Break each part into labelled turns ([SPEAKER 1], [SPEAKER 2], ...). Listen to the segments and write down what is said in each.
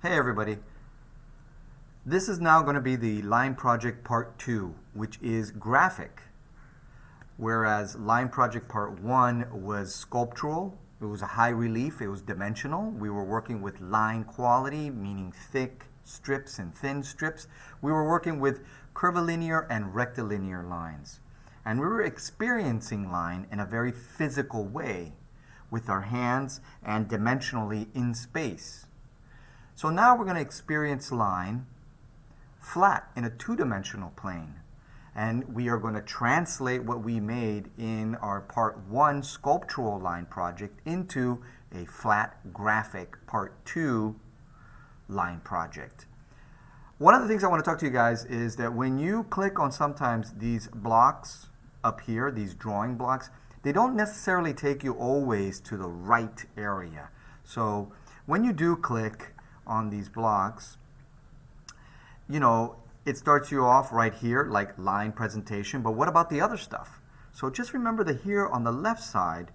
[SPEAKER 1] Hey everybody, this is now going to be the line project part 2, which is graphic, whereas line project part 1 was sculptural. It was a high relief, it was dimensional. We were working with line quality, meaning thick strips and thin strips. We were working with curvilinear and rectilinear lines, and we were experiencing line in a very physical way with our hands and dimensionally in space. So now we're going to experience line flat in a two-dimensional plane. And we are going to translate what we made in our part 1 sculptural line project into a flat graphic part 2 line project. One of the things I want to talk to you guys is that when you click on sometimes these blocks up here, these drawing blocks, they don't necessarily take you always to the right area. So when you do click on these blocks, it starts you off right here like line presentation, but what about the other stuff? So just remember that here on the left side,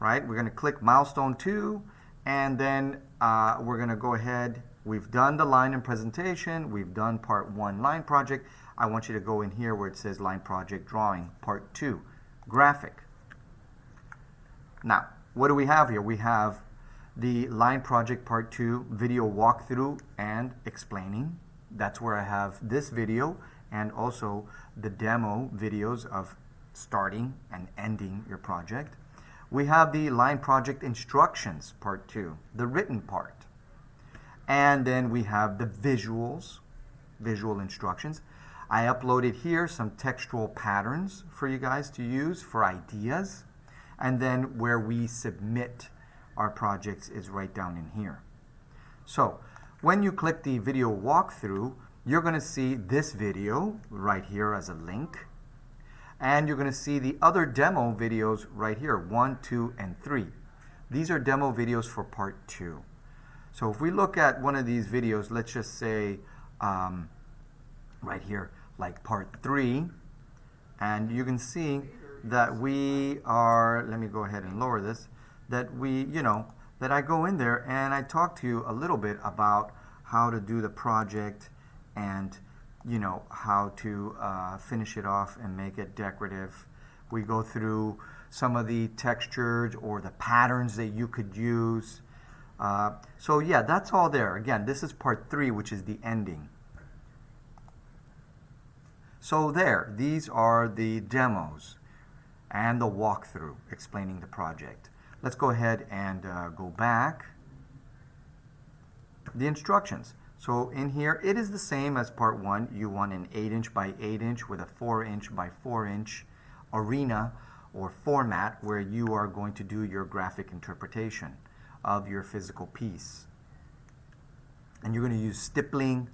[SPEAKER 1] right, we're going to click milestone 2, and then we're going to go ahead. We've done the line and presentation, we've done part 1 line project. I want you to go in here where it says line project drawing part 2 graphic. Now what do we have here? We have the line project part 2 video walkthrough and explaining. That's where I have this video and also the demo videos of starting and ending your project. We have the line project instructions part 2, the written part. And then we have the visuals, visual instructions. I uploaded here some textual patterns for you guys to use for ideas. And then where we submit our projects is right down in here. So when you click the video walkthrough, you're going to see this video right here as a link. And you're going to see the other demo videos right here, 1, 2, and 3. These are demo videos for part 2. So if we look at one of these videos, let's just say right here, like part 3, and you can see that we are, let me go ahead and lower this, that we, that I go in there and I talk to you a little bit about how to do the project and, how to finish it off and make it decorative. We go through some of the textures or the patterns that you could use. So yeah, that's all there. Again, this is part 3, which is the ending. So there, these are the demos and the walkthrough explaining the project. Let's go ahead and go back. The instructions. So in here, it is the same as part 1. You want an 8-inch by 8-inch with a 4-inch by 4-inch arena or format where you are going to do your graphic interpretation of your physical piece. And you're going to use stippling.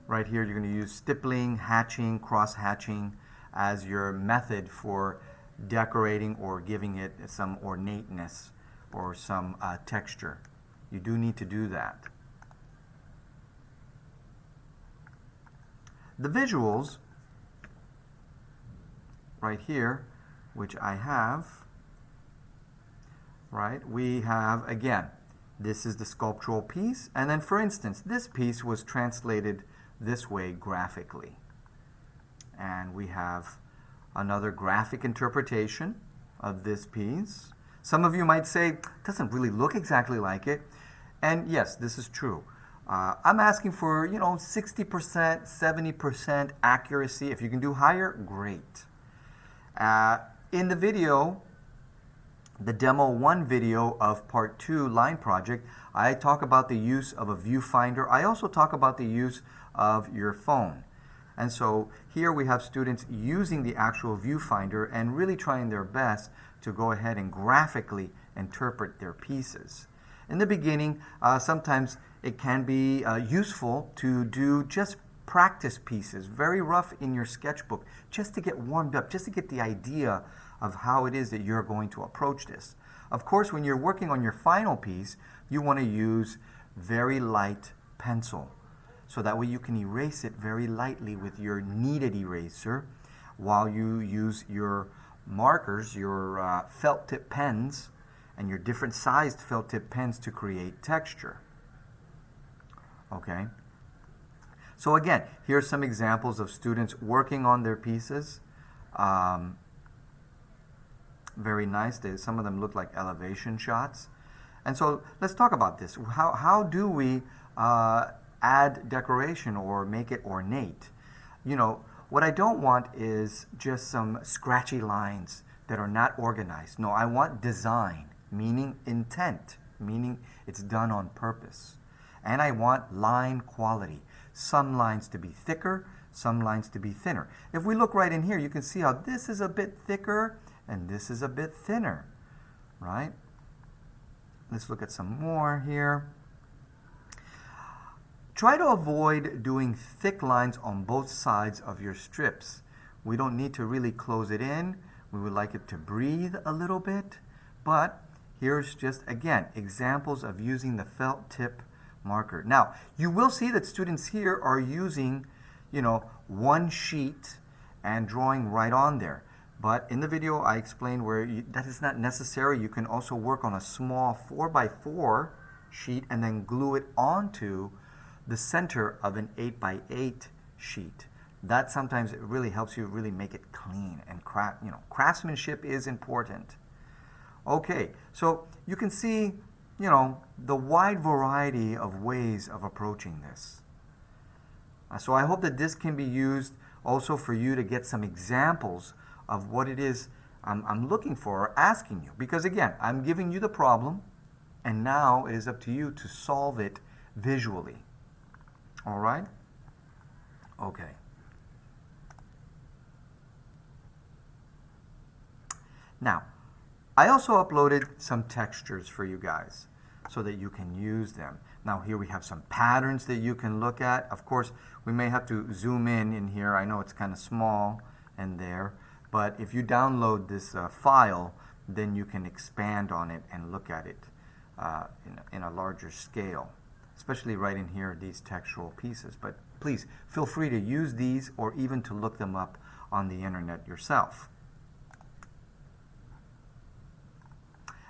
[SPEAKER 1] Right here, you're going to use stippling, hatching, cross-hatching as your method for decorating or giving it some ornateness or some texture. You do need to do that. The visuals right here, which I have, right, we have, again, this is the sculptural piece, and then for instance, this piece was translated this way graphically, and we have another graphic interpretation of this piece. Some of you might say, it doesn't really look exactly like it. And yes, this is true. I'm asking for, 60%, 70% accuracy. If you can do higher, great. In the video, the demo 1 video of part 2 line project, I talk about the use of a viewfinder. I also talk about the use of your phone. And so here we have students using the actual viewfinder and really trying their best to go ahead and graphically interpret their pieces. In the beginning, sometimes it can be useful to do just practice pieces, very rough in your sketchbook, just to get warmed up, just to get the idea of how it is that you're going to approach this. Of course, when you're working on your final piece, you want to use very light pencil. So that way you can erase it very lightly with your kneaded eraser while you use your markers, your felt tip pens, and your different sized felt tip pens to create texture. Okay? So again, here's some examples of students working on their pieces. Very nice. Some of them look like elevation shots. And so let's talk about this. How do we add decoration or make it ornate? You know, what I don't want is just some scratchy lines that are not organized. No, I want design, meaning intent, meaning it's done on purpose. And I want line quality. Some lines to be thicker, some lines to be thinner. If we look right in here, you can see how this is a bit thicker and this is a bit thinner, right? Let's look at some more here. Try to avoid doing thick lines on both sides of your strips. We don't need to really close it in. We would like it to breathe a little bit, but here's just, again, examples of using the felt tip marker. Now, you will see that students here are using, you know, one sheet and drawing right on there. But in the video, I explained where that is not necessary. You can also work on a small 4x4 sheet and then glue it onto the center of an 8x8 sheet. That sometimes it really helps you really make it clean, and craftsmanship is important. Okay, so you can see, you know, the wide variety of ways of approaching this. So I hope that this can be used also for you to get some examples of what it is I'm looking for or asking you. Because again, I'm giving you the problem, and now it is up to you to solve it visually. All right? Okay. Now, I also uploaded some textures for you guys so that you can use them. Now here we have some patterns that you can look at. Of course, we may have to zoom in here. I know it's kind of small in there, but if you download this file, then you can expand on it and look at it in a larger scale, especially right in here, these textual pieces. But please feel free to use these or even to look them up on the internet yourself.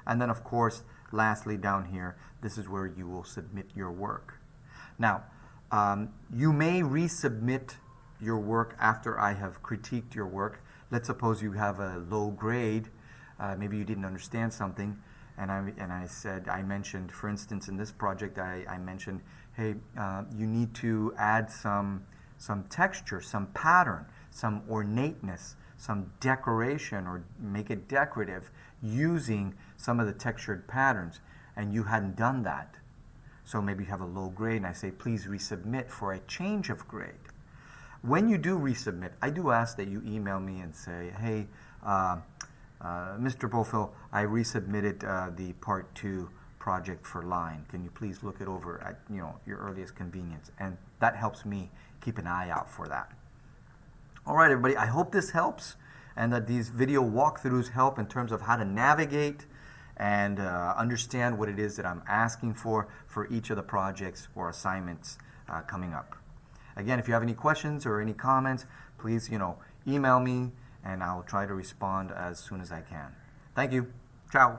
[SPEAKER 1] And then, of course, lastly down here, this is where you will submit your work. Now, you may resubmit your work after I have critiqued your work. Let's suppose you have a low grade, maybe you didn't understand something, and I mentioned, for instance, in this project, I mentioned, hey, you need to add some texture, some pattern, some ornateness, some decoration, or make it decorative using some of the textured patterns, and you hadn't done that. So maybe you have a low grade, and I say, please resubmit for a change of grade. When you do resubmit, I do ask that you email me and say, hey, Mr. Bofill, I resubmitted the Part 2 project for line. Can you please look it over at your earliest convenience? And that helps me keep an eye out for that. All right, everybody, I hope this helps and that these video walkthroughs help in terms of how to navigate and understand what it is that I'm asking for each of the projects or assignments coming up. Again, if you have any questions or any comments, please, email me and I'll try to respond as soon as I can. Thank you. Ciao.